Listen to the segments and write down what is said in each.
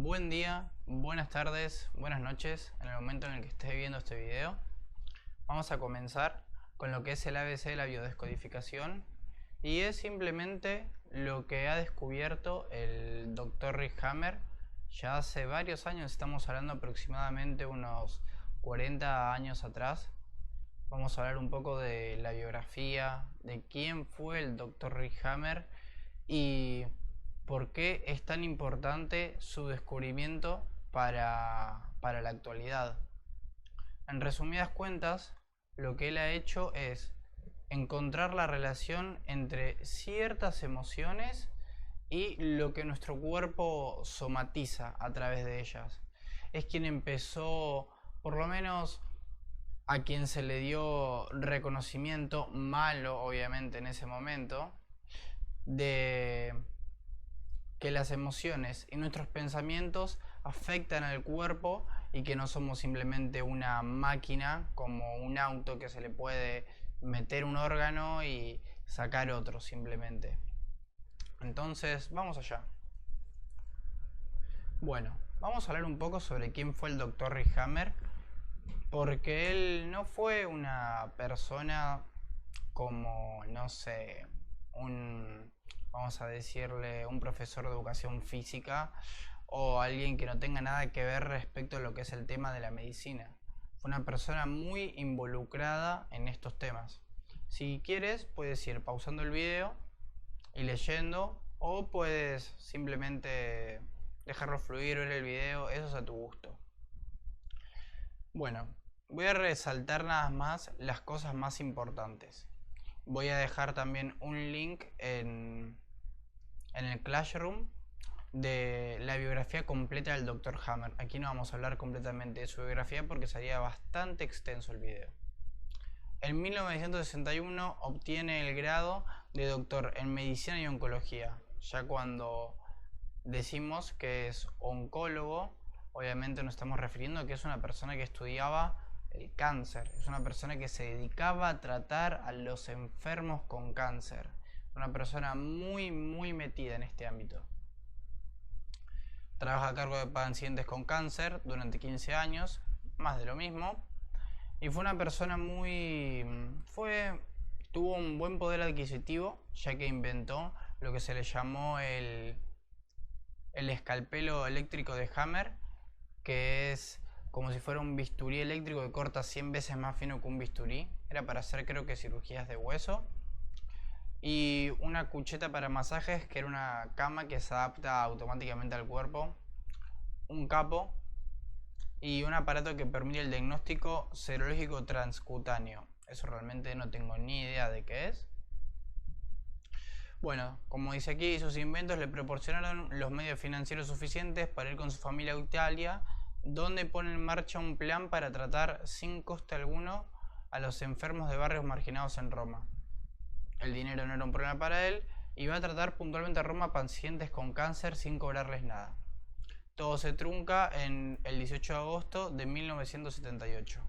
Buen día, buenas tardes, buenas noches en el momento en el que estés viendo este video. Vamos a comenzar con lo que es el ABC de la biodescodificación y es simplemente lo que ha descubierto el Dr. Rick Hammer ya hace varios años, estamos hablando aproximadamente unos 40 años atrás. Vamos a hablar un poco de la biografía, de quién fue el Dr. Rick Hammer y por qué es tan importante su descubrimiento para la actualidad. En resumidas cuentas, lo que él ha hecho es encontrar la relación entre ciertas emociones y lo que nuestro cuerpo somatiza a través de ellas. Es quien empezó, por lo menos a quien se le dio reconocimiento, malo obviamente en ese momento, de que las emociones y nuestros pensamientos afectan al cuerpo y que no somos simplemente una máquina como un auto que se le puede meter un órgano y sacar otro simplemente. Entonces, vamos allá. Bueno, vamos a hablar un poco sobre quién fue el Dr. Rick Hammer, porque él no fue una persona como, no sé, vamos a decirle, un profesor de educación física o alguien que no tenga nada que ver respecto a lo que es el tema de la medicina. Fue una persona muy involucrada en estos temas. Si quieres, puedes ir pausando el video y leyendo, o puedes simplemente dejarlo fluir, ver el video, eso es a tu gusto. Bueno, voy a resaltar nada más las cosas más importantes. Voy a dejar también un link en el Classroom de la biografía completa del Dr. Hammer. Aquí no vamos a hablar completamente de su biografía porque sería bastante extenso el video. En 1961 obtiene el grado de doctor en medicina y oncología. Ya cuando decimos que es oncólogo, obviamente nos estamos refiriendo a que es una persona que estudiaba el cáncer, es una persona que se dedicaba a tratar a los enfermos con cáncer, una persona muy metida en este ámbito. Trabaja a cargo de pacientes con cáncer durante 15 años, más de lo mismo, y fue una persona tuvo un buen poder adquisitivo, ya que inventó lo que se le llamó el escalpelo eléctrico de Hammer, que es como si fuera un bisturí eléctrico que corta 100 veces más fino que un bisturí. Era para hacer, creo que, cirugías de hueso. Y una cucheta para masajes, que era una cama que se adapta automáticamente al cuerpo. Un capo y un aparato que permite el diagnóstico serológico transcutáneo. Eso realmente no tengo ni idea de qué es. Bueno, como dice aquí, sus inventos le proporcionaron los medios financieros suficientes para ir con su familia a Italia, donde pone en marcha un plan para tratar sin coste alguno a los enfermos de barrios marginados en Roma. El dinero no era un problema para él y va a tratar puntualmente a Roma pacientes con cáncer sin cobrarles nada. Todo se trunca en el 18 de agosto de 1978.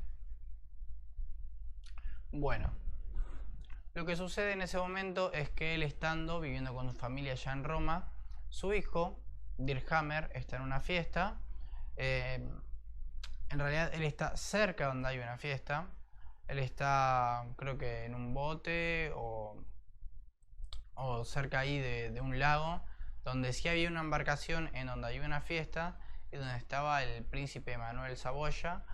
Bueno, lo que sucede en ese momento es que él, estando viviendo con su familia allá en Roma, su hijo, Dirk Hammer, está en una fiesta. En realidad él está cerca donde hay una fiesta. Él está, creo que en un bote o cerca ahí de un lago, donde sí había una embarcación en donde había una fiesta y donde estaba el príncipe Manuel Saboya.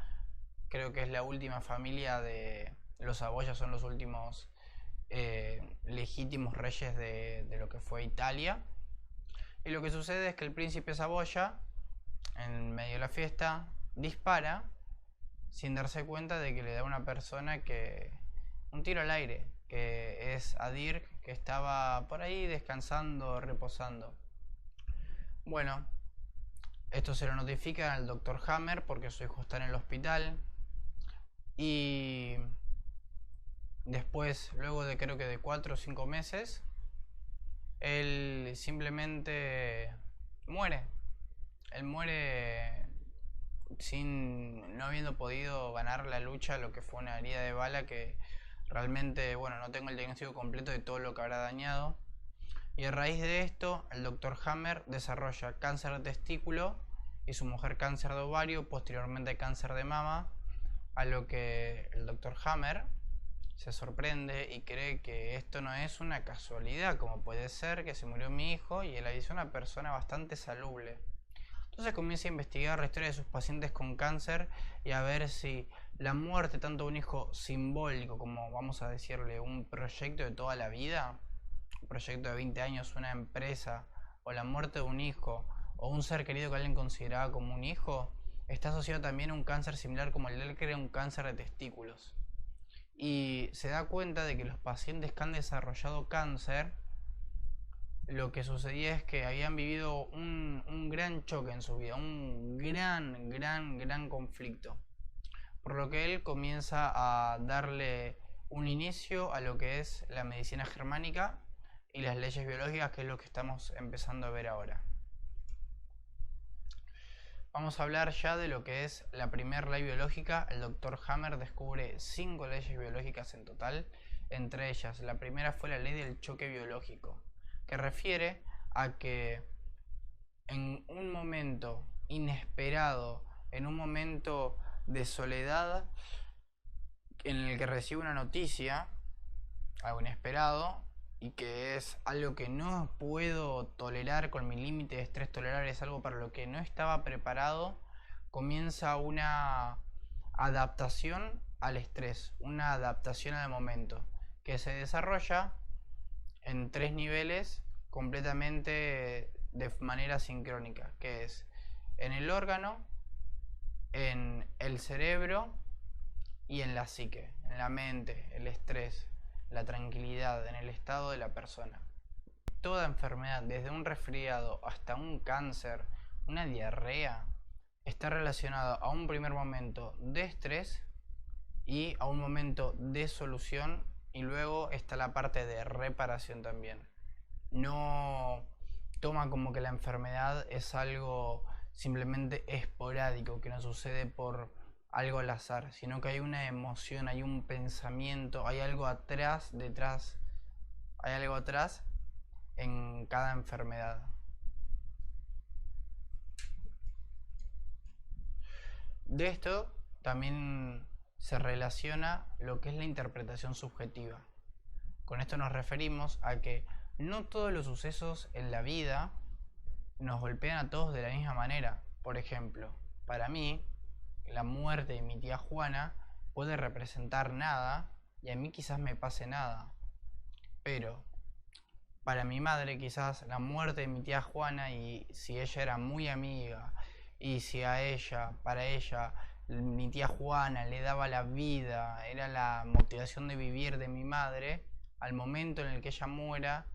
Creo que es la última familia de los Saboya, son los últimos legítimos reyes de lo que fue Italia. Y lo que sucede es que el príncipe Saboya, en medio de la fiesta, dispara sin darse cuenta de que le da a una persona un tiro al aire, que es a Dirk, que estaba por ahí descansando, reposando. Bueno, esto se lo notifica al Dr. Hammer porque su hijo está en el hospital y después, luego de creo que de 4 o 5 meses, él simplemente muere. Él muere no habiendo podido ganar la lucha, lo que fue una herida de bala que realmente, bueno, no tengo el diagnóstico completo de todo lo que habrá dañado. Y a raíz de esto, el Dr. Hammer desarrolla cáncer de testículo y su mujer cáncer de ovario, posteriormente cáncer de mama, a lo que el doctor Hammer se sorprende y cree que esto no es una casualidad, como puede ser que se murió mi hijo y él es una persona bastante salubre. Entonces comienza a investigar la historia de sus pacientes con cáncer y a ver si la muerte tanto de un hijo simbólico como, vamos a decirle, un proyecto de toda la vida, un proyecto de 20 años, una empresa, o la muerte de un hijo, o un ser querido que alguien consideraba como un hijo, está asociado también a un cáncer similar como el de él, que era un cáncer de testículos. Y se da cuenta de que los pacientes que han desarrollado cáncer, lo que sucedía es que habían vivido un gran choque en su vida, un gran conflicto. Por lo que él comienza a darle un inicio a lo que es la medicina germánica y las leyes biológicas, que es lo que estamos empezando a ver ahora. Vamos a hablar ya de lo que es la primera ley biológica. El doctor Hammer descubre 5 leyes biológicas en total. Entre ellas, la primera fue la ley del choque biológico, que refiere a que en un momento inesperado, en un momento de soledad, en el que recibe una noticia, algo inesperado, y que es algo que no puedo tolerar con mi límite de estrés tolerable, es algo para lo que no estaba preparado, comienza una adaptación al estrés, una adaptación al momento, que se desarrolla en 3 niveles completamente de manera sincrónica, que es en el órgano, en el cerebro y en la psique, en la mente, el estrés, la tranquilidad, en el estado de la persona. Toda enfermedad, desde un resfriado hasta un cáncer, una diarrea, está relacionada a un primer momento de estrés y a un momento de solución, y luego está la parte de reparación también. No toma como que la enfermedad es algo simplemente esporádico, que no sucede por algo al azar, sino que hay una emoción, hay un pensamiento, hay algo atrás, detrás, hay algo atrás en cada enfermedad. De esto también se relaciona lo que es la interpretación subjetiva. Con esto nos referimos a que no todos los sucesos en la vida nos golpean a todos de la misma manera. Por ejemplo, para mí, la muerte de mi tía Juana puede representar nada y a mí quizás me pase nada. Pero para mi madre quizás la muerte de mi tía Juana, y si ella era muy amiga, y si a ella, para ella, mi tía Juana le daba la vida, era la motivación de vivir de mi madre, al momento en el que ella muera,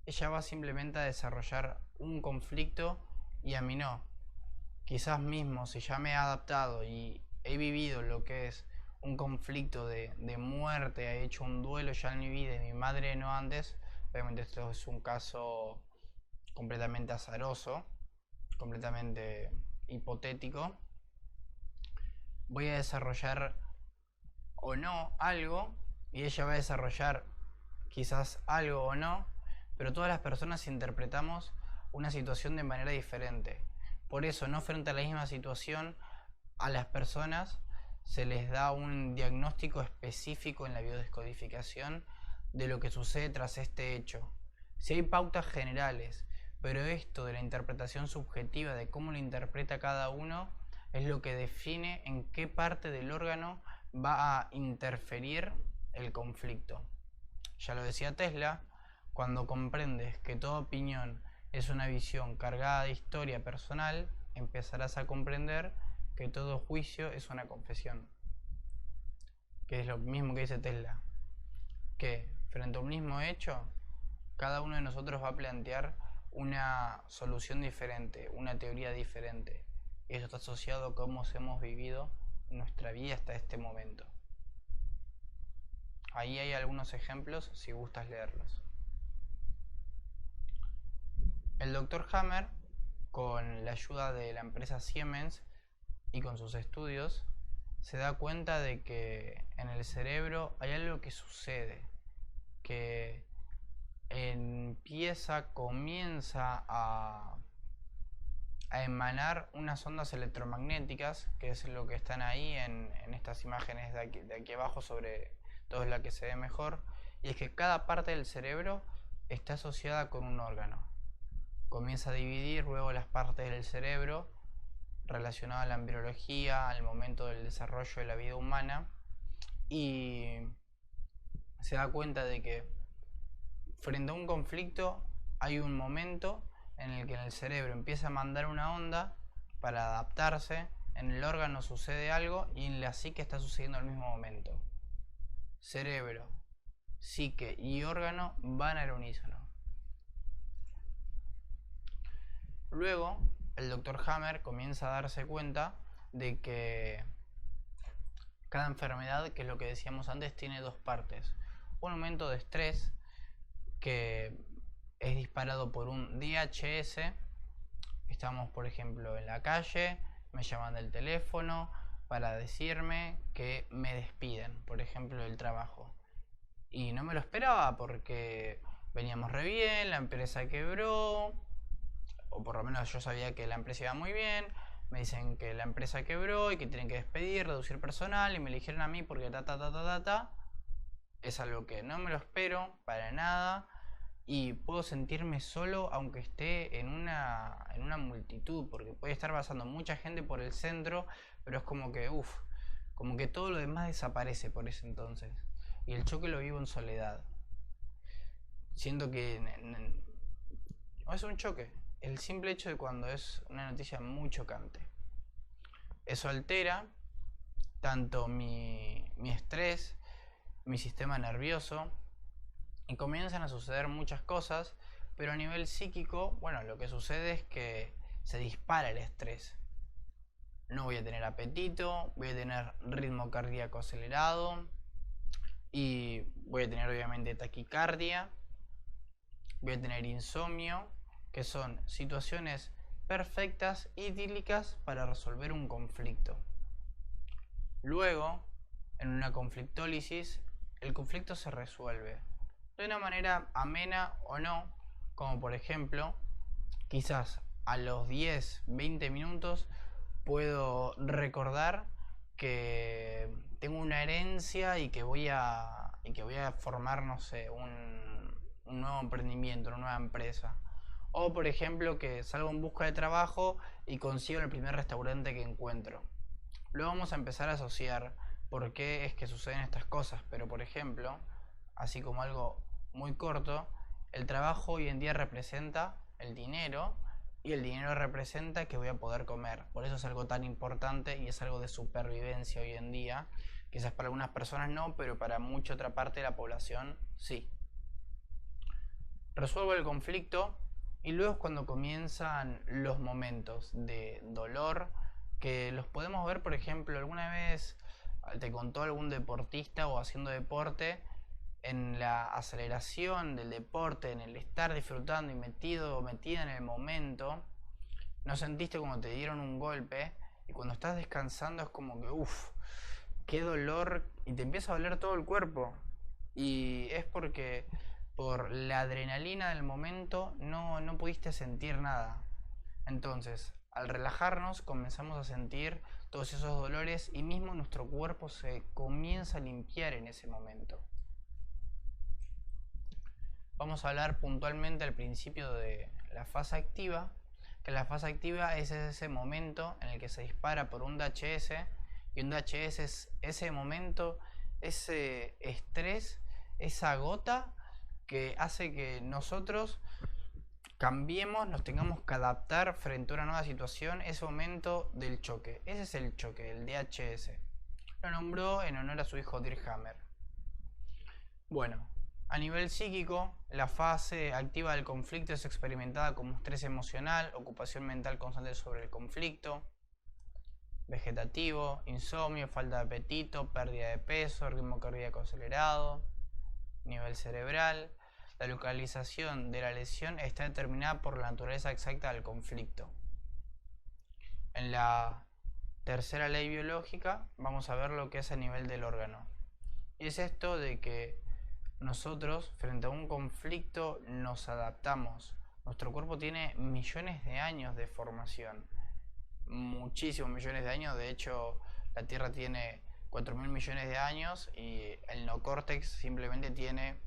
ella va simplemente a desarrollar un conflicto y a mí no. Quizás mismo si ya me he adaptado y he vivido lo que es un conflicto de muerte, he hecho un duelo ya en mi vida y mi madre no antes, obviamente esto es un caso completamente azaroso, completamente hipotético, voy a desarrollar o no algo y ella va a desarrollar quizás algo o no, pero todas las personas interpretamos una situación de manera diferente. Por eso, no frente a la misma situación, a las personas se les da un diagnóstico específico en la biodescodificación de lo que sucede tras este hecho. Si hay pautas generales, pero esto de la interpretación subjetiva, de cómo lo interpreta cada uno, es lo que define en qué parte del órgano va a interferir el conflicto. Ya lo decía Tesla, cuando comprendes que toda opinión es una visión cargada de historia personal, empezarás a comprender que todo juicio es una confesión. Que es lo mismo que dice Tesla, que frente a un mismo hecho, cada uno de nosotros va a plantear una solución diferente, una teoría diferente. Y eso está asociado a cómo hemos vivido nuestra vida hasta este momento. Ahí hay algunos ejemplos si gustas leerlos. El Dr. Hammer, con la ayuda de la empresa Siemens y con sus estudios, se da cuenta de que en el cerebro hay algo que sucede, que comienza a emanar unas ondas electromagnéticas, que es lo que están ahí en estas imágenes de aquí abajo, sobre todo es la que se ve mejor, y es que cada parte del cerebro está asociada con un órgano. Comienza a dividir luego las partes del cerebro relacionadas a la embriología, al momento del desarrollo de la vida humana, y se da cuenta de que frente a un conflicto hay un momento en el que en el cerebro empieza a mandar una onda para adaptarse, en el órgano sucede algo y en la psique está sucediendo al mismo momento. Cerebro, psique y órgano van al unísono. Luego, el Dr. Hammer comienza a darse cuenta de que cada enfermedad, que es lo que decíamos antes, tiene dos partes. Un momento de estrés que es disparado por un DHS. Estamos, por ejemplo, en la calle, me llaman del teléfono para decirme que me despiden, por ejemplo, del trabajo. Y no me lo esperaba porque veníamos re bien, la empresa quebró, o por lo menos yo sabía que la empresa iba muy bien. Me dicen que la empresa quebró y que tienen que despedir, reducir personal, y me eligieron a mí porque es algo que no me lo espero para nada. Y puedo sentirme solo aunque esté en una multitud, porque puede estar pasando mucha gente por el centro, pero es como que, como que todo lo demás desaparece por ese entonces. Y el choque lo vivo en soledad. Siento que no es un choque, el simple hecho de cuando es una noticia muy chocante. Eso altera tanto mi estrés, mi sistema nervioso, y comienzan a suceder muchas cosas, pero a nivel psíquico, bueno, lo que sucede es que se dispara el estrés. No voy a tener apetito, voy a tener ritmo cardíaco acelerado y voy a tener obviamente taquicardia, voy a tener insomnio, que son situaciones perfectas, idílicas para resolver un conflicto. Luego, en una conflictólisis, el conflicto se resuelve de una manera amena o no, como por ejemplo, quizás a los 10, 20 minutos puedo recordar que tengo una herencia y que voy a formar, no sé, un nuevo emprendimiento, una nueva empresa. O por ejemplo que salgo en busca de trabajo y consigo el primer restaurante que encuentro. Luego vamos a empezar a asociar por qué es que suceden estas cosas, pero por ejemplo, así como algo muy corto, el trabajo hoy en día representa el dinero y el dinero representa que voy a poder comer. Por eso es algo tan importante y es algo de supervivencia hoy en día. Quizás para algunas personas no, pero para mucha otra parte de la población sí. Resuelvo el conflicto y luego es cuando comienzan los momentos de dolor, que los podemos ver, por ejemplo, alguna vez te contó algún deportista o haciendo deporte, en la aceleración del deporte, en el estar disfrutando y metido o metida en el momento, no sentiste como te dieron un golpe, y cuando estás descansando es como que qué dolor, y te empieza a doler todo el cuerpo, y es porque por la adrenalina del momento no pudiste sentir nada. Entonces, al relajarnos comenzamos a sentir todos esos dolores y mismo nuestro cuerpo se comienza a limpiar en ese momento. Vamos a hablar puntualmente al principio de la fase activa, que la fase activa es ese momento en el que se dispara por un DHS, y un DHS es ese momento, ese estrés, esa gota que hace que nosotros cambiemos, nos tengamos que adaptar frente a una nueva situación, ese momento del choque. Ese es el choque, el DHS. Lo nombró en honor a su hijo Dirk Hammer. Bueno, a nivel psíquico, la fase activa del conflicto es experimentada como estrés emocional, ocupación mental constante sobre el conflicto, vegetativo, insomnio, falta de apetito, pérdida de peso, ritmo cardíaco acelerado, nivel cerebral. La localización de la lesión está determinada por la naturaleza exacta del conflicto. En la tercera ley biológica vamos a ver lo que es a nivel del órgano. Y es esto de que nosotros frente a un conflicto nos adaptamos Nuestro cuerpo tiene millones de años de formación, muchísimos millones de años. De hecho, la Tierra tiene 4.000 millones de años y el neocórtex simplemente tiene,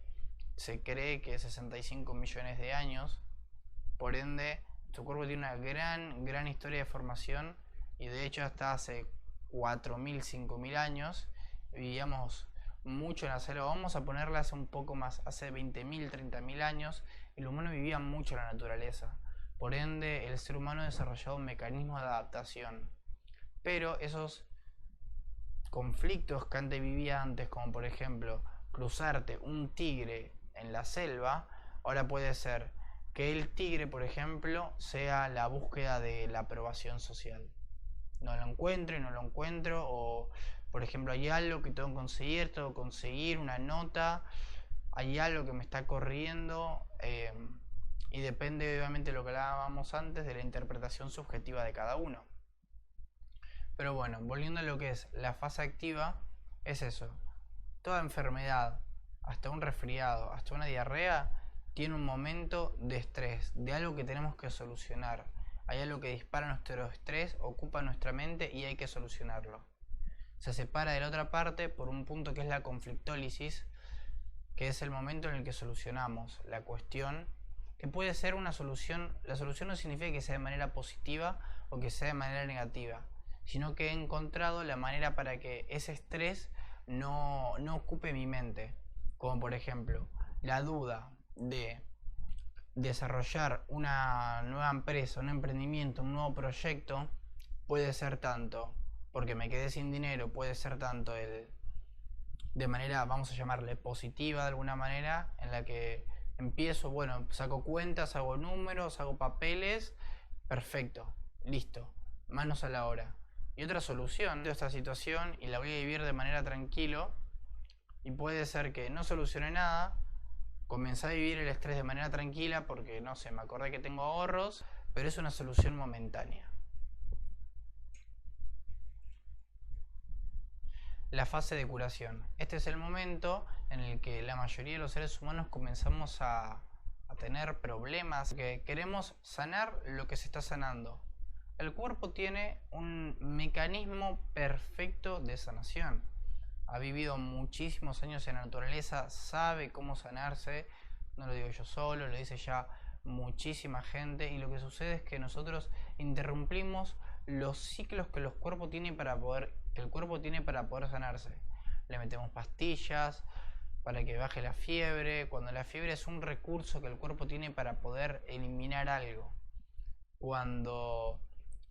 se cree que 65 millones de años. Por ende, tu cuerpo tiene una gran historia de formación, y de hecho hasta hace 4.000, 5.000 años vivíamos mucho en la selva. Vamos a ponerla hace un poco más, hace 20.000, 30.000 años, el humano vivía mucho en la naturaleza. Por ende, el ser humano ha desarrollado un mecanismo de adaptación. Pero esos conflictos que antes vivía antes, como por ejemplo cruzarte un tigre en la selva, ahora puede ser que el tigre, por ejemplo, sea la búsqueda de la aprobación social. No lo encuentro y no lo encuentro, o por ejemplo hay algo que tengo que conseguir una nota, hay algo que me está corriendo, y depende obviamente de lo que hablábamos antes, de la interpretación subjetiva de cada uno. Pero bueno, volviendo a lo que es la fase activa, es eso. Toda enfermedad, hasta un resfriado, hasta una diarrea, tiene un momento de estrés, de algo que tenemos que solucionar. Hay algo que dispara nuestro estrés, ocupa nuestra mente y hay que solucionarlo. Se separa de la otra parte por un punto que es la conflictólisis, que es el momento en el que solucionamos la cuestión, que puede ser una solución. La solución no significa que sea de manera positiva o que sea de manera negativa, sino que he encontrado la manera para que ese estrés no ocupe mi mente. Como por ejemplo, la duda de desarrollar una nueva empresa, un emprendimiento, un nuevo proyecto, puede ser tanto porque me quedé sin dinero, puede ser tanto de manera, vamos a llamarle positiva de alguna manera, en la que empiezo, bueno, saco cuentas, hago números, hago papeles, perfecto, listo, manos a la obra. Y otra solución de esta situación, y la voy a vivir de manera tranquilo, y puede ser que no solucione nada, comencé a vivir el estrés de manera tranquila porque, no sé, me acordé que tengo ahorros, pero es una solución momentánea. La fase de curación. Este es el momento en el que la mayoría de los seres humanos comenzamos a tener problemas, que queremos sanar lo que se está sanando. El cuerpo tiene un mecanismo perfecto de sanación. Ha vivido muchísimos años en la naturaleza, sabe cómo sanarse. No lo digo yo solo, lo dice ya muchísima gente. Y lo que sucede es que nosotros interrumpimos los ciclos que el cuerpo tiene para poder sanarse. Le metemos pastillas para que baje la fiebre, cuando la fiebre es un recurso que el cuerpo tiene para poder eliminar algo. Cuando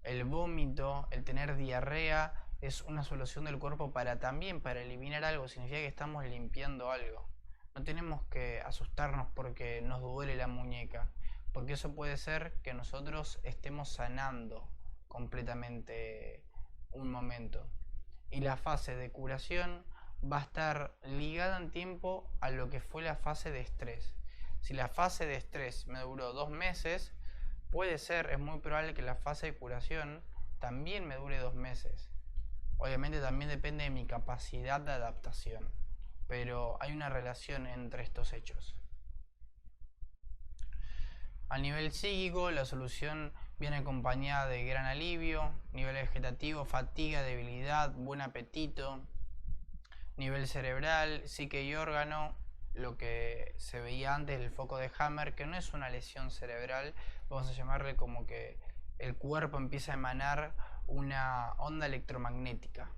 el vómito, el tener diarrea, es una solución del cuerpo para eliminar algo, significa que estamos limpiando algo. No tenemos que asustarnos porque nos duele la muñeca, porque eso puede ser que nosotros estemos sanando completamente un momento. Y la fase de curación va a estar ligada en tiempo a lo que fue la fase de estrés. Si la fase de estrés me duró 2 meses, es muy probable que la fase de curación también me dure 2 meses. Obviamente también depende de mi capacidad de adaptación, pero hay una relación entre estos hechos. A nivel psíquico, la solución viene acompañada de gran alivio, nivel vegetativo, fatiga, debilidad, buen apetito. Nivel cerebral, psique y órgano, lo que se veía antes del foco de Hammer, que no es una lesión cerebral, vamos a llamarle como que el cuerpo empieza a emanar una onda electromagnética.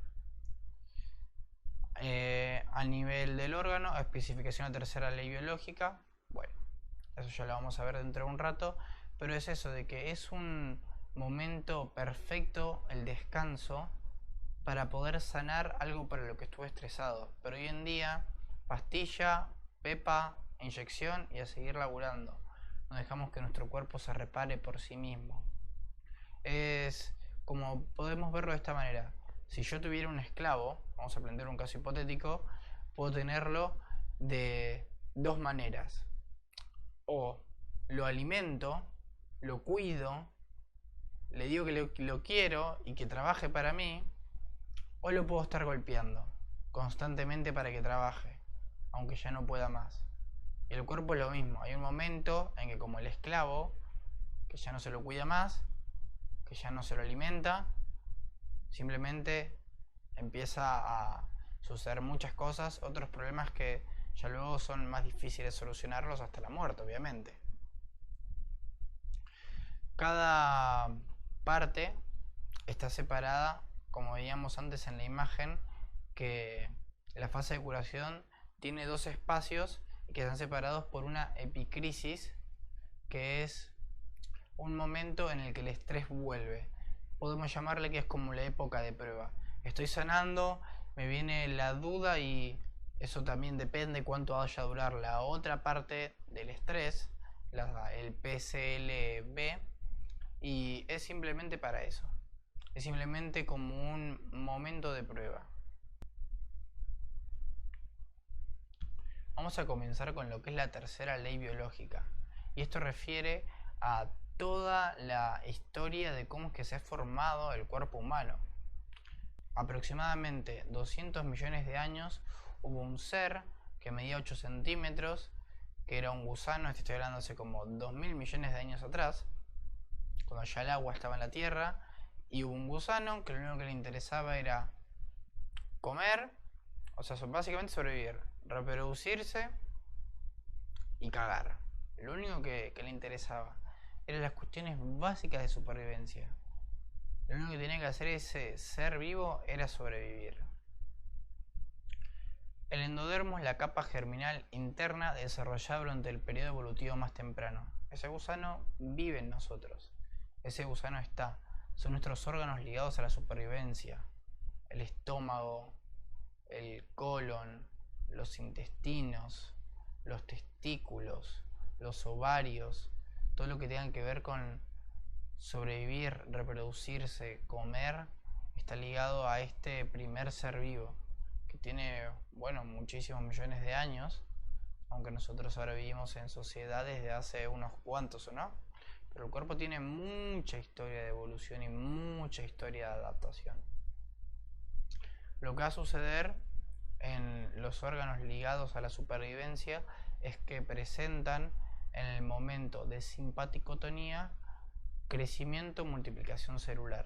A nivel del órgano, especificación de tercera ley biológica, bueno, eso ya lo vamos a ver dentro de un rato, pero es eso, de que es un momento perfecto el descanso para poder sanar algo para lo que estuve estresado. Pero hoy en día, pastilla, pepa, inyección y a seguir laburando. No dejamos que nuestro cuerpo se repare por sí mismo. Es como podemos verlo de esta manera. Si yo tuviera un esclavo, vamos a plantear un caso hipotético, puedo tenerlo de 2 maneras. O lo alimento, lo cuido, le digo que lo quiero y que trabaje para mí, o lo puedo estar golpeando constantemente para que trabaje, aunque ya no pueda más. Y el cuerpo es lo mismo. Hay un momento en que, como el esclavo, que ya no se lo cuida más, que ya no se lo alimenta, simplemente empieza a suceder muchas cosas, otros problemas que ya luego son más difíciles de solucionarlos hasta la muerte, obviamente. Cada parte está separada, como veíamos antes en la imagen, que la fase de curación tiene dos espacios que están separados por una epicrisis, que es un momento en el que el estrés vuelve. Podemos llamarle que es como la época de prueba. Estoy sanando, me viene la duda y eso también depende cuánto vaya a durar la otra parte del estrés, el PCLB, y es simplemente para eso. Es simplemente como un momento de prueba. Vamos a comenzar con lo que es la tercera ley biológica. Y esto refiere a toda la historia de cómo es que se ha formado el cuerpo humano. Aproximadamente 200 millones de años hubo un ser que medía 8 centímetros, que era un gusano, estoy hablando hace como 2000 millones de años atrás, cuando ya el agua estaba en la tierra, y hubo un gusano que lo único que le interesaba era comer, o sea, básicamente sobrevivir, reproducirse y cagar. Lo único que le interesaba eran las cuestiones básicas de supervivencia. Lo único que tenía que hacer ese ser vivo era sobrevivir. El endodermo es la capa germinal interna desarrollada durante el periodo evolutivo más temprano. Ese gusano vive en nosotros. Ese gusano está. Son nuestros órganos ligados a la supervivencia. El estómago, el colon, los intestinos, los testículos, los ovarios, todo lo que tenga que ver con sobrevivir, reproducirse, comer, está ligado a este primer ser vivo, que tiene, bueno, muchísimos millones de años, aunque nosotros ahora vivimos en sociedades de hace unos cuantos, ¿o no? Pero el cuerpo tiene mucha historia de evolución y mucha historia de adaptación. Lo que va a suceder en los órganos ligados a la supervivencia es que presentan en el momento de simpaticotonía crecimiento, multiplicación celular.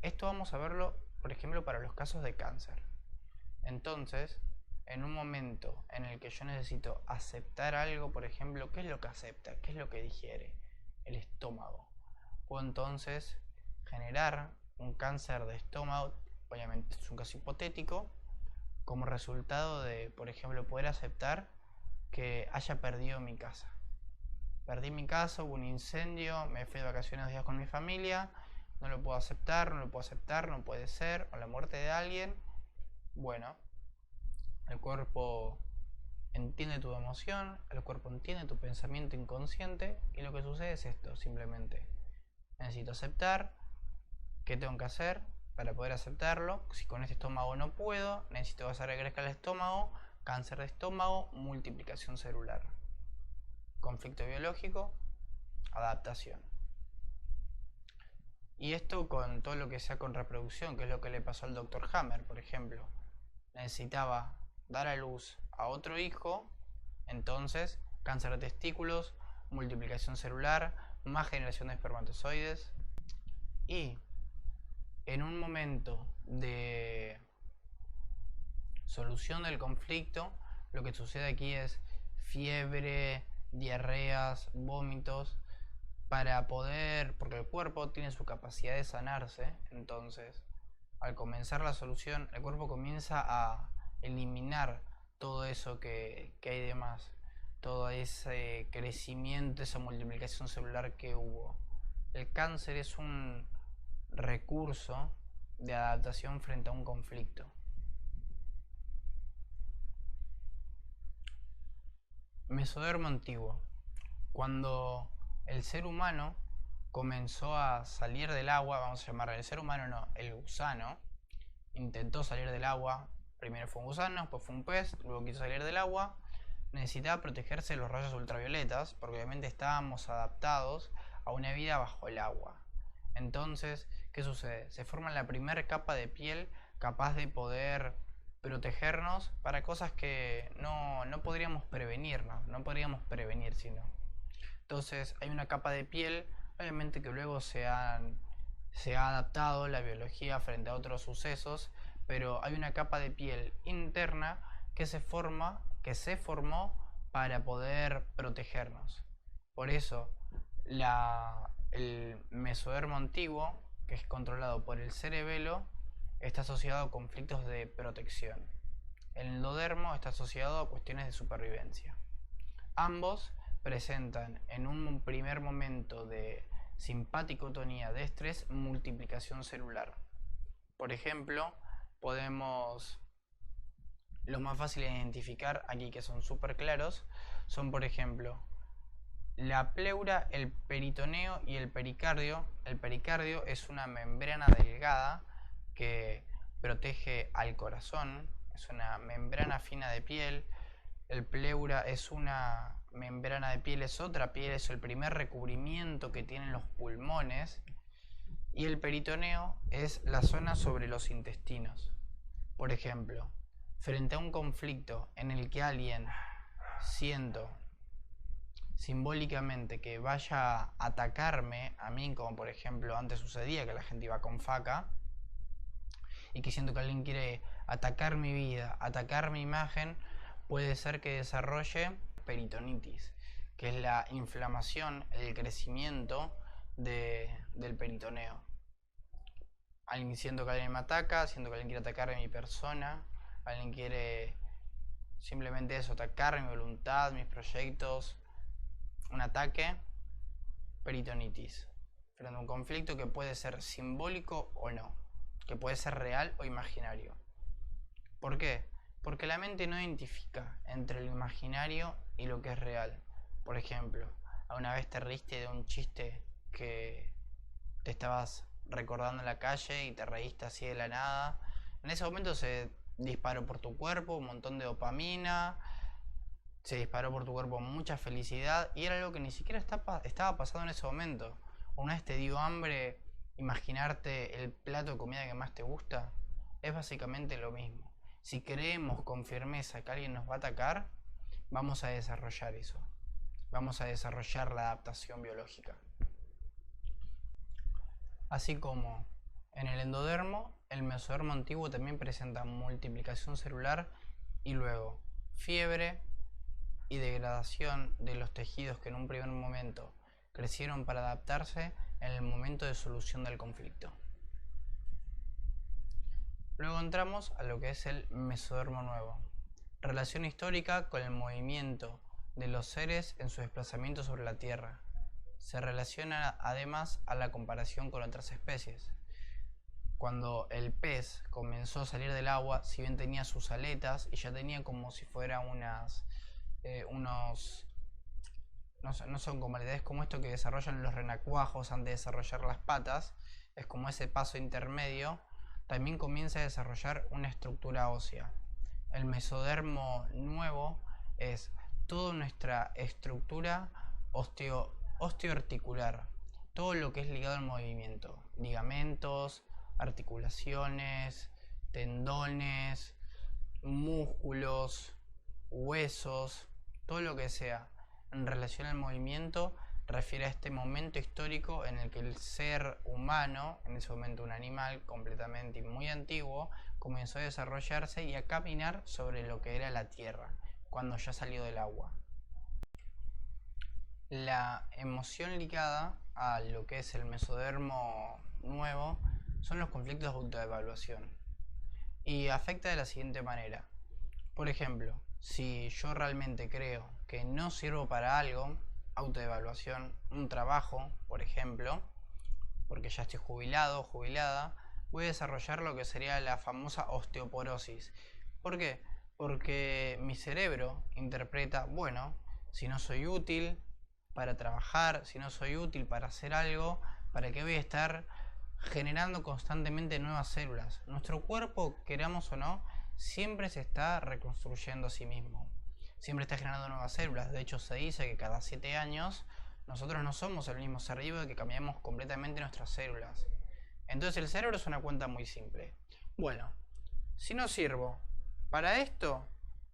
Esto vamos a verlo, por ejemplo, para los casos de cáncer. Entonces, en un momento en el que yo necesito aceptar algo, por ejemplo, ¿qué es lo que acepta? ¿Qué es lo que digiere? El estómago. Puedo entonces generar un cáncer de estómago, obviamente es un caso hipotético, como resultado de, por ejemplo, poder aceptar que haya perdido mi casa. Perdí mi casa, hubo un incendio, me fui de vacaciones 2 días con mi familia, no lo puedo aceptar, no puede ser, o la muerte de alguien. Bueno, el cuerpo entiende tu emoción, el cuerpo entiende tu pensamiento inconsciente, y lo que sucede es esto, simplemente. Necesito aceptar, ¿qué tengo que hacer para poder aceptarlo? Si con este estómago no puedo, necesito hacer que crezca el estómago, cáncer de estómago, multiplicación celular. Conflicto biológico, adaptación. Y esto con todo lo que sea con reproducción, que es lo que le pasó al Dr. Hammer, por ejemplo. Necesitaba dar a luz a otro hijo, entonces cáncer de testículos, multiplicación celular, más generación de espermatozoides. Y en un momento de solución del conflicto, lo que sucede aquí es fiebre, diarreas, vómitos, para poder, porque el cuerpo tiene su capacidad de sanarse, entonces al comenzar la solución el cuerpo comienza a eliminar todo eso que hay de más, todo ese crecimiento, esa multiplicación celular que hubo. El cáncer es un recurso de adaptación frente a un conflicto. Mesodermo antiguo. Cuando el ser humano comenzó a salir del agua, vamos a llamarlo el ser humano, no, el gusano, intentó salir del agua, primero fue un gusano, después fue un pez, luego quiso salir del agua, necesitaba protegerse de los rayos ultravioletas, porque obviamente estábamos adaptados a una vida bajo el agua. Entonces, ¿qué sucede? Se forma la primera capa de piel capaz de poder protegernos para cosas que no podríamos prevenirnos, no podríamos prevenir sino. Entonces hay una capa de piel Obviamente que luego se ha adaptado la biología frente a otros sucesos, pero hay una capa de piel interna que se formó para poder protegernos. Por eso, el mesodermo antiguo, que es controlado por el cerebelo, está asociado a conflictos de protección. El endodermo está asociado a cuestiones de supervivencia. Ambos presentan en un primer momento de simpaticotonía de estrés multiplicación celular. Por ejemplo, los más fáciles de identificar aquí, que son súper claros, son por ejemplo la pleura, el peritoneo y el pericardio. El pericardio es una membrana delgada que protege al corazón, es una membrana fina de piel. El pleura es una membrana de piel, es otra piel, es el primer recubrimiento que tienen los pulmones. Y el peritoneo es la zona sobre los intestinos. Por ejemplo, frente a un conflicto en el que alguien siento simbólicamente que vaya a atacarme a mí, como por ejemplo antes sucedía que la gente iba con faca, y que siento que alguien quiere atacar mi vida, atacar mi imagen, puede ser que desarrolle peritonitis, que es la inflamación, el crecimiento del peritoneo. Siento que alguien me ataca, siento que alguien quiere atacar a mi persona, alguien quiere simplemente eso, atacar mi voluntad, mis proyectos, un ataque, peritonitis, frente a un conflicto que puede ser simbólico o no, que puede ser real o imaginario. ¿Por qué? Porque la mente no identifica entre lo imaginario y lo que es real. Por ejemplo, ¿alguna vez te reíste de un chiste que te estabas recordando en la calle y te reíste así de la nada? En ese momento se disparó por tu cuerpo un montón de dopamina, se disparó por tu cuerpo mucha felicidad y era algo que ni siquiera estaba pasando en ese momento. Una vez te dio hambre, imaginarte el plato de comida que más te gusta, es básicamente lo mismo. Si creemos con firmeza que alguien nos va a atacar, vamos a desarrollar eso. Vamos a desarrollar la adaptación biológica. Así como en el endodermo, el mesodermo antiguo también presenta multiplicación celular y luego fiebre y degradación de los tejidos que en un primer momento crecieron para adaptarse en el momento de solución del conflicto. Luego entramos a lo que es el mesodermo nuevo. Relación histórica con el movimiento de los seres en su desplazamiento sobre la Tierra. Se relaciona además a la comparación con otras especies. Cuando el pez comenzó a salir del agua, si bien tenía sus aletas y ya tenía como si fuera no son como aletas, es como esto que desarrollan los renacuajos antes de desarrollar las patas, es como ese paso intermedio, también comienza a desarrollar una estructura ósea. El mesodermo nuevo es toda nuestra estructura osteoarticular, todo lo que es ligado al movimiento, ligamentos, articulaciones, tendones, músculos, huesos, todo lo que sea en relación al movimiento refiere a este momento histórico en el que el ser humano, en ese momento un animal completamente y muy antiguo, comenzó a desarrollarse y a caminar sobre lo que era la tierra, cuando ya salió del agua. La emoción ligada a lo que es el mesodermo nuevo son los conflictos de autoevaluación y afecta de la siguiente manera. Por ejemplo, si yo realmente creo que no sirvo para algo, autoevaluación, un trabajo, por ejemplo, porque ya estoy jubilado o jubilada, voy a desarrollar lo que sería la famosa osteoporosis. ¿Por qué? Porque mi cerebro interpreta, bueno, si no soy útil para trabajar, si no soy útil para hacer algo, ¿para qué voy a estar generando constantemente nuevas células? Nuestro cuerpo, queramos o no, siempre se está reconstruyendo a sí mismo. Siempre está generando nuevas células. De hecho, se dice que cada 7 años nosotros no somos el mismo ser vivo y que cambiamos completamente nuestras células. Entonces el cerebro es una cuenta muy simple. Bueno, si no sirvo para esto,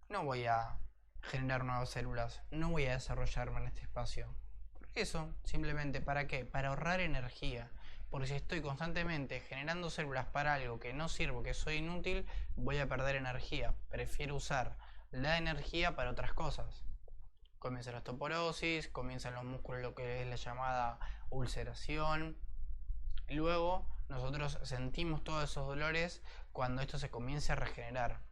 no voy a generar nuevas células, no voy a desarrollarme en este espacio. ¿Por Eso, simplemente, ¿para qué? Para ahorrar energía. Porque si estoy constantemente generando células para algo que no sirvo, que soy inútil, voy a perder energía. Prefiero usar la energía para otras cosas. Comienza la osteoporosis, comienzan los músculos, lo que es la llamada ulceración. Luego nosotros sentimos todos esos dolores cuando esto se comienza a regenerar.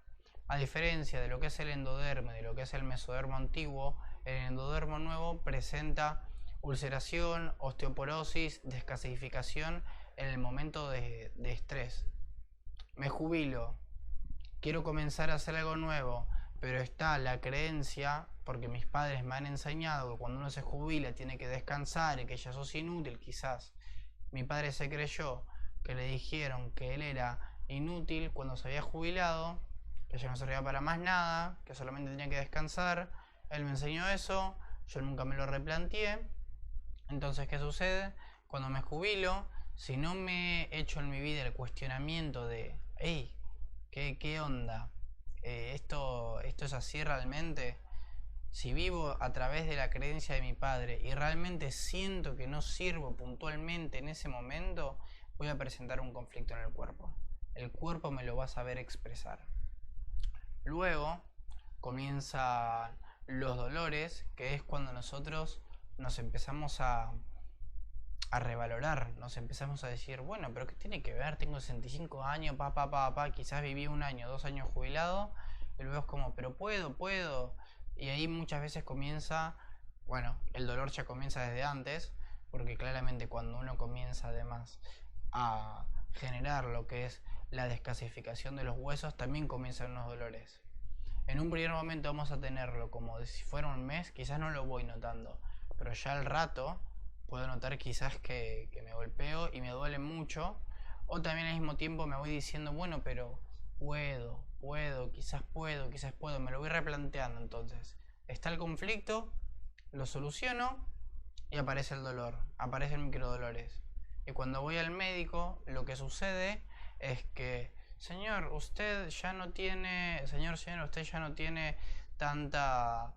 A diferencia de lo que es el endodermo, de lo que es el mesodermo antiguo, el endodermo nuevo presenta ulceración, osteoporosis, descalcificación en el momento de estrés. Me jubilo, quiero comenzar a hacer algo nuevo, pero está la creencia, porque mis padres me han enseñado que cuando uno se jubila tiene que descansar y que ya sos inútil, quizás. Mi padre se creyó que le dijeron que él era inútil cuando se había jubilado, que ya no servía para más nada, que solamente tenía que descansar. Él me enseñó eso, yo nunca me lo replanteé. Entonces, ¿qué sucede? Cuando me jubilo, si no me he hecho en mi vida el cuestionamiento de, hey, ¿qué onda? ¿Esto es así realmente? Si vivo a través de la creencia de mi padre y realmente siento que no sirvo puntualmente en ese momento, voy a presentar un conflicto en el cuerpo. El cuerpo me lo va a saber expresar. Luego comienzan los dolores, que es cuando nosotros nos empezamos a revalorar, nos empezamos a decir, bueno, pero ¿qué tiene que ver? Tengo 65 años, quizás viví 1 año, 2 años jubilado, y luego es como, pero puedo. Y ahí muchas veces comienza, bueno, el dolor ya comienza desde antes, porque claramente cuando uno comienza además a generar lo que es la descalcificación de los huesos, también comienzan unos dolores. En un primer momento vamos a tenerlo como si fuera un mes, quizás no lo voy notando, pero ya al rato puedo notar quizás que me golpeo y me duele mucho, o también al mismo tiempo me voy diciendo, bueno, pero quizás puedo, me lo voy replanteando. Entonces está el conflicto, lo soluciono y aparece el dolor, aparecen microdolores. Y cuando voy al médico, lo que sucede es que, señor, usted ya no tiene tanta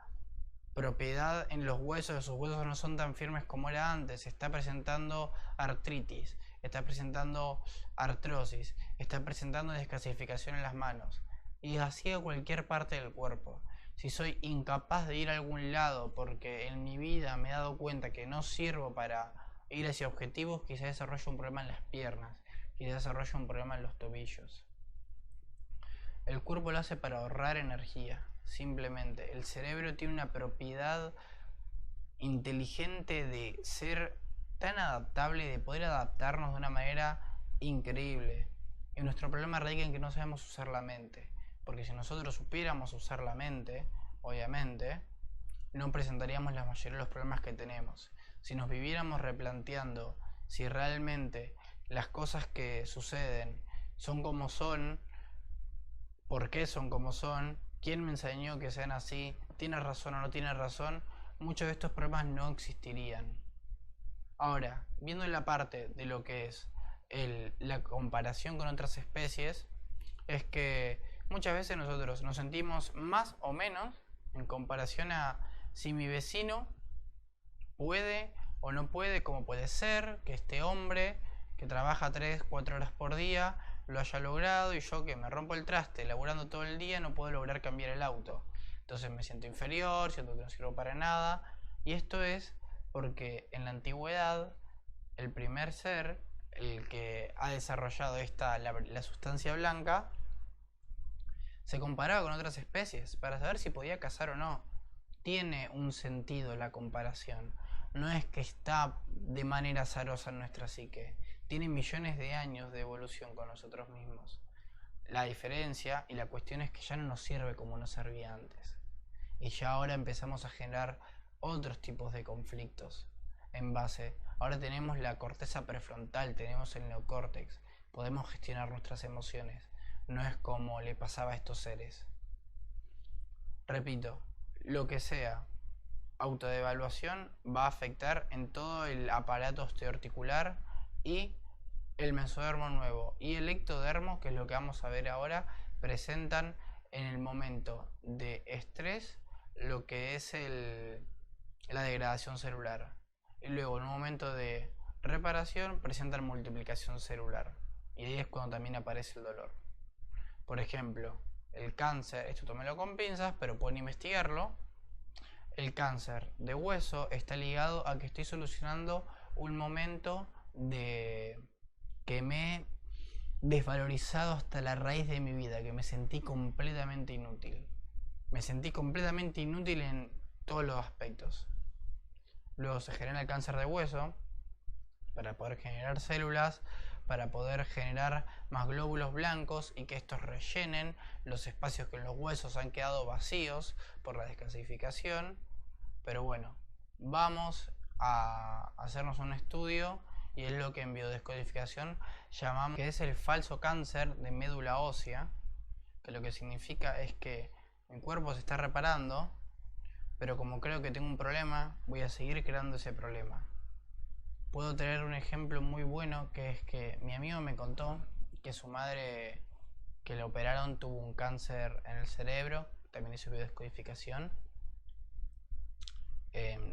propiedad en los huesos, sus huesos no son tan firmes como era antes, está presentando artritis, está presentando artrosis, está presentando descalcificación en las manos, y así a cualquier parte del cuerpo. Si soy incapaz de ir a algún lado porque en mi vida me he dado cuenta que no sirvo para ir hacia objetivos, quizás desarrolle un problema en las piernas, quizás desarrolle un problema en los tobillos. El cuerpo lo hace para ahorrar energía, simplemente. El cerebro tiene una propiedad inteligente de ser tan adaptable y de poder adaptarnos de una manera increíble. Y nuestro problema radica en que no sabemos usar la mente. Porque si nosotros supiéramos usar la mente, obviamente, no presentaríamos la mayoría de los problemas que tenemos. Si nos viviéramos replanteando si realmente las cosas que suceden son como son, por qué son como son, quién me enseñó que sean así, tiene razón o no tiene razón, muchos de estos problemas no existirían. Ahora, viendo la parte de lo que es la comparación con otras especies, es que muchas veces nosotros nos sentimos más o menos en comparación a si mi vecino puede o no puede, como puede ser que este hombre que trabaja 3-4 horas por día lo haya logrado, y yo que me rompo el traste laburando todo el día no puedo lograr cambiar el auto. Entonces me siento inferior, siento que no sirvo para nada, y esto es porque en la antigüedad el primer ser, el que ha desarrollado la sustancia blanca, se comparaba con otras especies para saber si podía cazar o no. Tiene un sentido la comparación. No es que está de manera azarosa en nuestra psique. Tiene millones de años de evolución con nosotros mismos. La diferencia y la cuestión es que ya no nos sirve como nos servía antes. Y ya ahora empezamos a generar otros tipos de conflictos en base. Ahora tenemos la corteza prefrontal, tenemos el neocórtex. Podemos gestionar nuestras emociones. No es como le pasaba a estos seres. Repito, lo que sea autodevaluación va a afectar en todo el aparato osteoarticular y el mesodermo nuevo y el ectodermo, que es lo que vamos a ver ahora, presentan en el momento de estrés lo que es la degradación celular. y luego en un momento de reparación presentan multiplicación celular. Y ahí es cuando también aparece el dolor. Por ejemplo, el cáncer, esto tómelo con pinzas, pero pueden investigarlo. El cáncer de hueso está ligado a que estoy solucionando un momento de que me he desvalorizado hasta la raíz de mi vida, que me sentí completamente inútil. Me sentí completamente inútil en todos los aspectos. Luego se genera el cáncer de hueso para poder generar células, para poder generar más glóbulos blancos y que estos rellenen los espacios que en los huesos han quedado vacíos por la descalcificación. Pero bueno, vamos a hacernos un estudio y es lo que en biodescodificación llamamos que es el falso cáncer de médula ósea, que lo que significa es que mi cuerpo se está reparando, pero como creo que tengo un problema, voy a seguir creando ese problema. Puedo tener un ejemplo muy bueno, que es que mi amigo me contó que su madre, que le operaron, tuvo un cáncer en el cerebro, también hizo biodescodificación.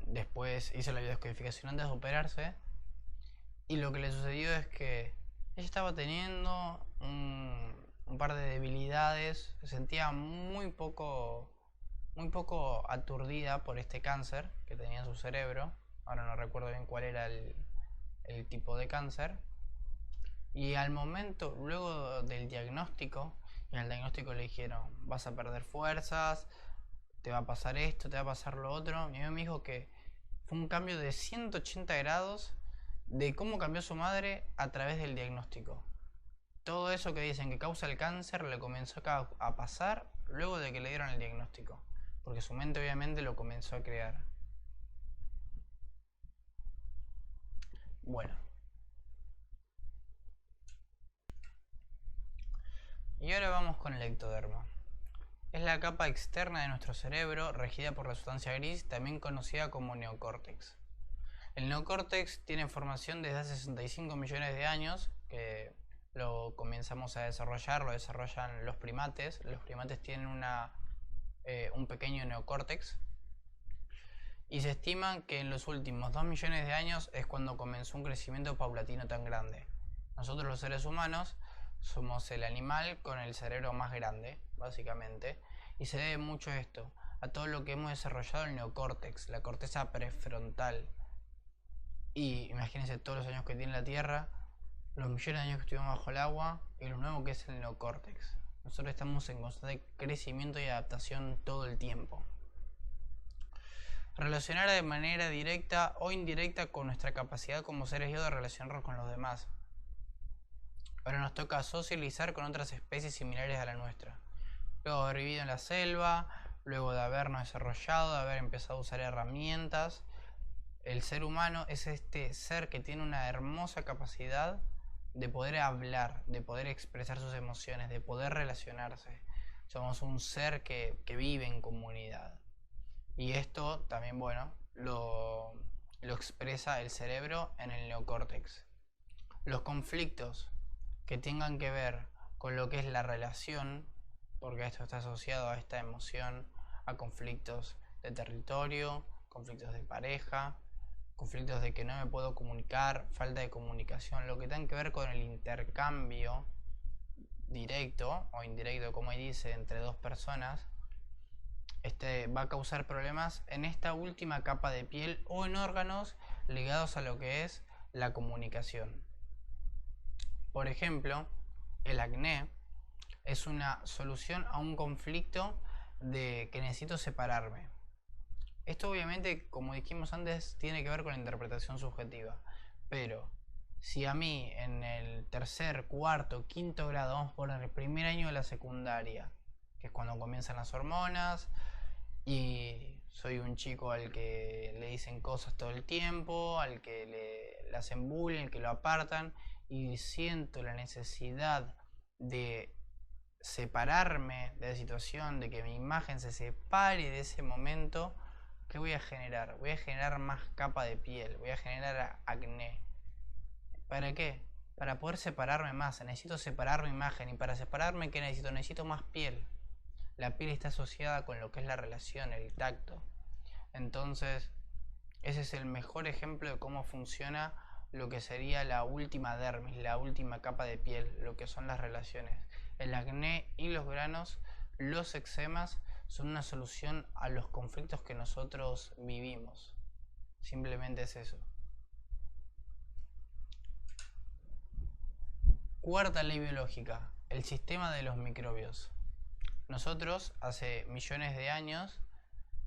Después hizo la biodescodificación antes de operarse, y lo que le sucedió es que ella estaba teniendo un par de debilidades, se sentía muy poco aturdida por este cáncer que tenía en su cerebro. Ahora no recuerdo bien cuál era el tipo de cáncer. Y al momento, luego del diagnóstico, y en el diagnóstico le dijeron: vas a perder fuerzas, te va a pasar esto, te va a pasar lo otro. Mi amigo me dijo que fue un cambio de 180 grados de cómo cambió su madre a través del diagnóstico. Todo eso que dicen que causa el cáncer le comenzó a pasar luego de que le dieron el diagnóstico, porque su mente obviamente lo comenzó a crear. Bueno, y ahora vamos con el ectodermo. Es la capa externa de nuestro cerebro regida por la sustancia gris, también conocida como neocórtex. El neocórtex tiene formación desde hace 65 millones de años, que lo comenzamos a desarrollar, lo desarrollan los primates. Los primates tienen un pequeño neocórtex. Y se estima que en los últimos 2 millones de años es cuando comenzó un crecimiento paulatino tan grande. Nosotros los seres humanos somos el animal con el cerebro más grande, básicamente. Y se debe mucho a esto, a todo lo que hemos desarrollado el neocórtex, la corteza prefrontal. Y imagínense todos los años que tiene la Tierra, los millones de años que estuvimos bajo el agua y lo nuevo que es el neocórtex. Nosotros estamos en constante crecimiento y adaptación todo el tiempo. Relacionar de manera directa o indirecta con nuestra capacidad como seres vivos de relacionarnos con los demás. Ahora nos toca socializar con otras especies similares a la nuestra. Luego de haber vivido en la selva, luego de habernos desarrollado, de haber empezado a usar herramientas, el ser humano es este ser que tiene una hermosa capacidad de poder hablar, de poder expresar sus emociones, de poder relacionarse. Somos un ser que vive en comunidad. Y esto también, bueno, lo expresa el cerebro en el neocórtex. Los conflictos que tengan que ver con lo que es la relación, porque esto está asociado a esta emoción, a conflictos de territorio, conflictos de pareja, conflictos de que no me puedo comunicar, falta de comunicación, lo que tenga que ver con el intercambio directo o indirecto, como ahí dice, entre dos personas, va a causar problemas en esta última capa de piel o en órganos ligados a lo que es la comunicación. Por ejemplo, el acné es una solución a un conflicto de que necesito separarme. Esto obviamente, como dijimos antes, tiene que ver con la interpretación subjetiva. Pero si a mí en el tercer, cuarto, quinto grado, vamos por el primer año de la secundaria, que es cuando comienzan las hormonas, y soy un chico al que le dicen cosas todo el tiempo, al que le hacen bullying, al que lo apartan, y siento la necesidad de separarme de la situación, de que mi imagen se separe de ese momento, ¿qué voy a generar? Voy a generar más capa de piel, voy a generar acné. ¿Para qué? Para poder separarme más. Necesito separar mi imagen. Y para separarme, ¿qué necesito? Necesito más piel. La piel está asociada con lo que es la relación, el tacto. Entonces, Ese es el mejor ejemplo de cómo funciona lo que sería la última dermis, la última capa de piel, lo que son las relaciones. El acné y los granos, los eczemas, son una solución a los conflictos que nosotros vivimos. Simplemente es eso. Cuarta ley biológica, el sistema de los microbios. Nosotros hace millones de años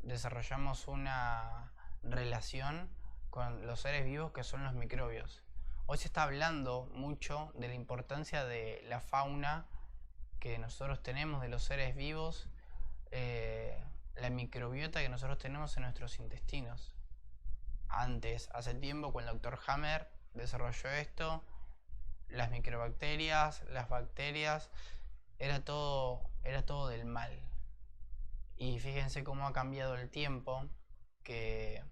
desarrollamos una relación con los seres vivos que son los microbios. Hoy se está hablando mucho de la importancia de la fauna que nosotros tenemos, de los seres vivos, la microbiota que nosotros tenemos en nuestros intestinos. Antes, hace tiempo, cuando el Dr. Hammer desarrolló esto, las microbacterias, las bacterias, era todo del mal. Y fíjense cómo ha cambiado el tiempo, que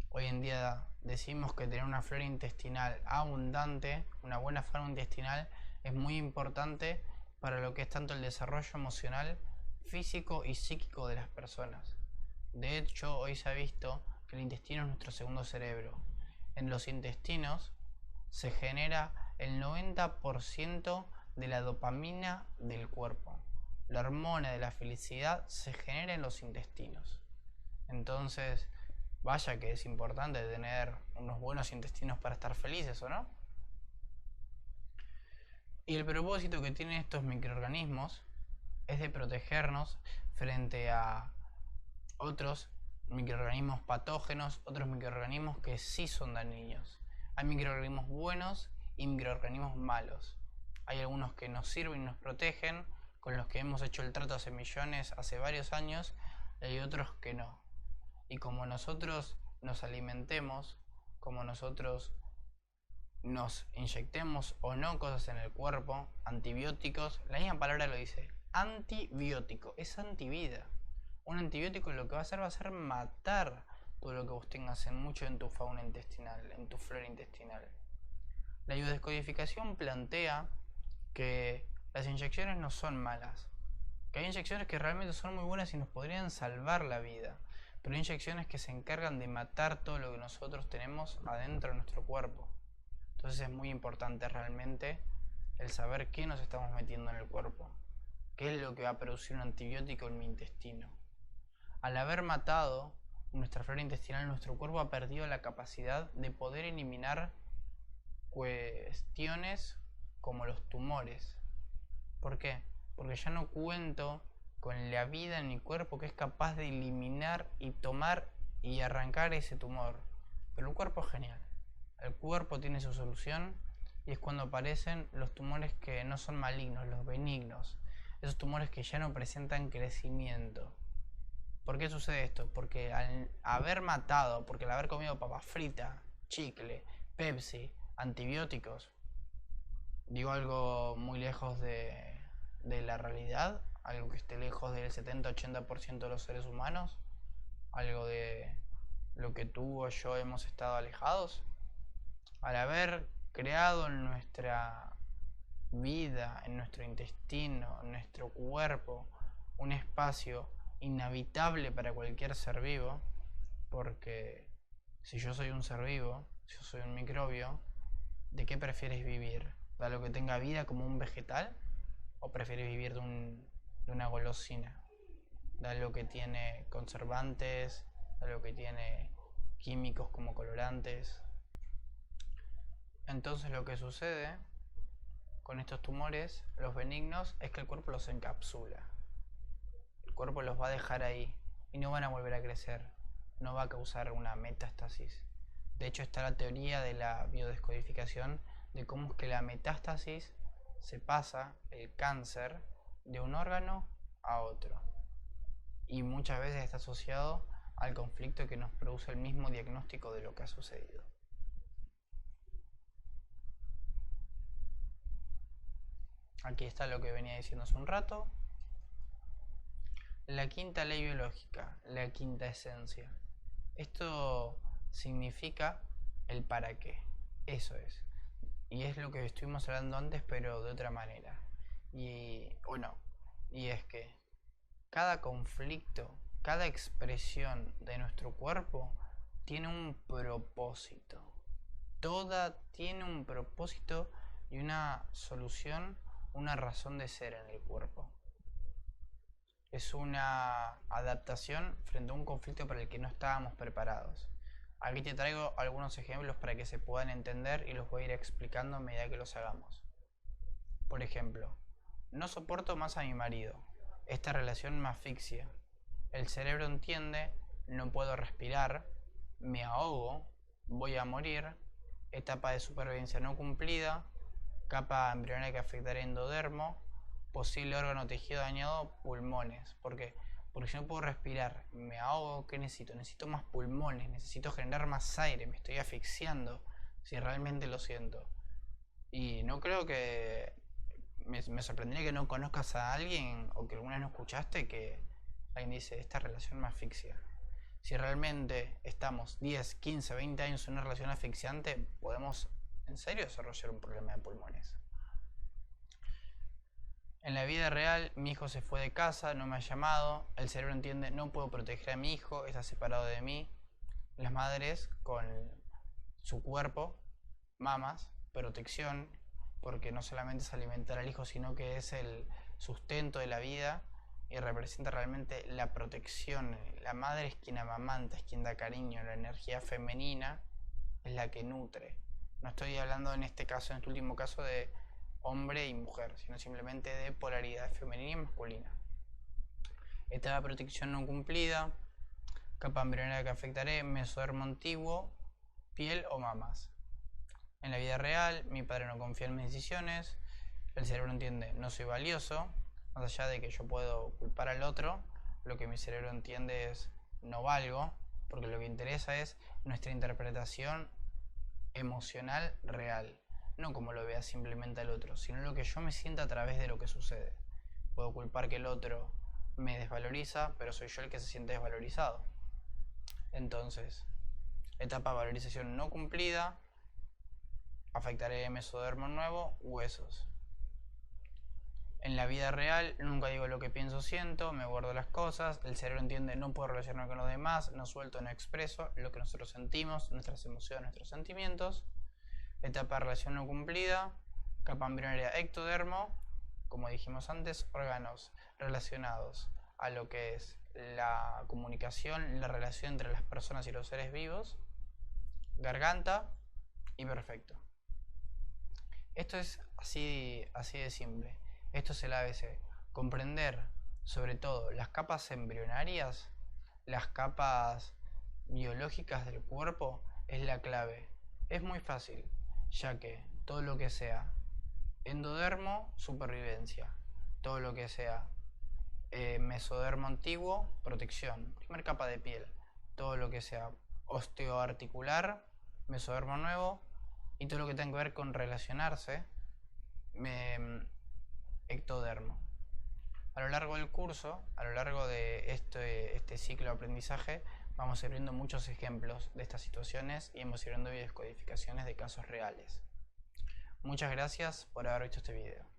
hoy en día decimos que tener una flora intestinal abundante, una buena flora intestinal, es muy importante para lo que es tanto el desarrollo emocional, físico y psíquico de las personas. De hecho, hoy se ha visto que el intestino es nuestro segundo cerebro. En los intestinos se genera el 90% de la dopamina del cuerpo. La hormona de la felicidad se genera en los intestinos. Entonces, vaya que es importante tener unos buenos intestinos para estar felices, ¿o no? Y el propósito que tienen estos microorganismos es de protegernos frente a otros microorganismos patógenos, otros microorganismos que sí son dañinos. Hay microorganismos buenos y microorganismos malos. Hay algunos que nos sirven y nos protegen, con los que hemos hecho el trato hace varios años, y hay otros que no. Y como nosotros nos alimentemos, como nosotros nos inyectemos o no cosas en el cuerpo, antibióticos, la misma palabra lo dice, antibiótico, es antivida. Un antibiótico lo que va a hacer matar todo lo que vos tengas mucho en tu fauna intestinal, en tu flora intestinal. La biodescodificación plantea que las inyecciones no son malas, que hay inyecciones que realmente son muy buenas y nos podrían salvar la vida, pero hay inyecciones que se encargan de matar todo lo que nosotros tenemos adentro de nuestro cuerpo. Entonces es muy importante realmente el saber qué nos estamos metiendo en el cuerpo, qué es lo que va a producir un antibiótico en mi intestino. Al haber matado nuestra flora intestinal, nuestro cuerpo ha perdido la capacidad de poder eliminar cuestiones como los tumores. ¿Por qué? Porque ya no cuento con la vida en mi cuerpo que es capaz de eliminar y tomar y arrancar ese tumor. Pero el cuerpo es genial. El cuerpo tiene su solución y es cuando aparecen los tumores que no son malignos, los benignos. Esos tumores que ya no presentan crecimiento. ¿Por qué sucede esto? Porque al haber matado, porque al haber comido papa frita, chicle, Pepsi, antibióticos, digo algo muy lejos de la realidad, algo que esté lejos del 70-80% de los seres humanos, algo de lo que tú o yo hemos estado alejados. Al haber creado en nuestra vida, en nuestro intestino, en nuestro cuerpo, un espacio inhabitable para cualquier ser vivo, porque si yo soy un ser vivo, si yo soy un microbio, ¿de qué prefieres vivir? ¿De algo que tenga vida como un vegetal? ¿O prefieres vivir de una golosina? ¿De algo que tiene conservantes? ¿De algo que tiene químicos como colorantes? Entonces lo que sucede con estos tumores, los benignos, es que el cuerpo los encapsula. El cuerpo los va a dejar ahí y no van a volver a crecer. No va a causar una metástasis. De hecho está la teoría de la biodescodificación de cómo es que la metástasis se pasa el cáncer de un órgano a otro. Y muchas veces está asociado al conflicto que nos produce el mismo diagnóstico de lo que ha sucedido. Aquí está lo que venía diciendo hace un rato. La quinta ley biológica, la quinta esencia. Esto significa el para qué. Eso es. Y es lo que estuvimos hablando antes, pero de otra manera. Y es que cada conflicto, cada expresión de nuestro cuerpo tiene un propósito. Toda tiene un propósito y una solución, una razón de ser en el cuerpo. Es una adaptación frente a un conflicto para el que no estábamos preparados. Aquí te traigo algunos ejemplos para que se puedan entender y los voy a ir explicando a medida que los hagamos. Por ejemplo, no soporto más a mi marido. Esta relación me asfixia. El cerebro entiende, no puedo respirar, me ahogo, voy a morir, etapa de supervivencia no cumplida, capa embrionaria que afectará endodermo, posible órgano o tejido dañado, pulmones. ¿Por qué? Porque si no puedo respirar, me ahogo, ¿qué necesito? Necesito más pulmones, necesito generar más aire, me estoy asfixiando, si realmente lo siento. Y no creo que... Me sorprendería que no conozcas a alguien o que alguna vez no escuchaste que alguien dice, esta relación me asfixia. Si realmente estamos 10, 15, 20 años en una relación asfixiante, podemos en serio desarrollar un problema de pulmones. En la vida real, mi hijo se fue de casa, no me ha llamado, el cerebro entiende, no puedo proteger a mi hijo, está separado de mí. Las madres, con su cuerpo, mamas, protección, porque no solamente es alimentar al hijo, sino que es el sustento de la vida y representa realmente la protección. La madre es quien amamanta, es quien da cariño, la energía femenina es la que nutre. No estoy hablando en este caso, en este último caso, de hombre y mujer, sino simplemente de polaridad femenina y masculina. Etapa de protección no cumplida, capa embrionaria que afectaré, mesodermo antiguo, piel o mamas. En la vida real, mi padre no confía en mis decisiones, el cerebro entiende no soy valioso, más allá de que yo puedo culpar al otro, lo que mi cerebro entiende es no valgo, porque lo que interesa es nuestra interpretación emocional real, no como lo vea simplemente al otro, sino lo que yo me sienta a través de lo que sucede. Puedo culpar que el otro me desvaloriza, pero soy yo el que se siente desvalorizado. Entonces, etapa de valorización no cumplida, afectaré mesodermo nuevo, huesos. En la vida real nunca digo lo que pienso, siento, me guardo las cosas, el cerebro entiende no puedo relacionarme con los demás, no suelto, no expreso lo que nosotros sentimos, nuestras emociones, nuestros sentimientos. Etapa de relación no cumplida, capa embrionaria ectodermo, como dijimos antes, órganos relacionados a lo que es la comunicación, la relación entre las personas y los seres vivos, garganta y perfecto. Esto es así de simple. Esto es el ABC. Comprender sobre todo las capas embrionarias, las capas biológicas del cuerpo es la clave. Es muy fácil, ya que todo lo que sea endodermo, supervivencia. Todo lo que sea mesodermo antiguo, protección. Primer capa de piel. Todo lo que sea osteoarticular, mesodermo nuevo. Y todo lo que tenga que ver con relacionarse, ectodermo. A lo largo del curso, a lo largo de este ciclo de aprendizaje, vamos a ir viendo muchos ejemplos de estas situaciones y vamos a ir viendo biodescodificaciones de casos reales. Muchas gracias por haber visto este video.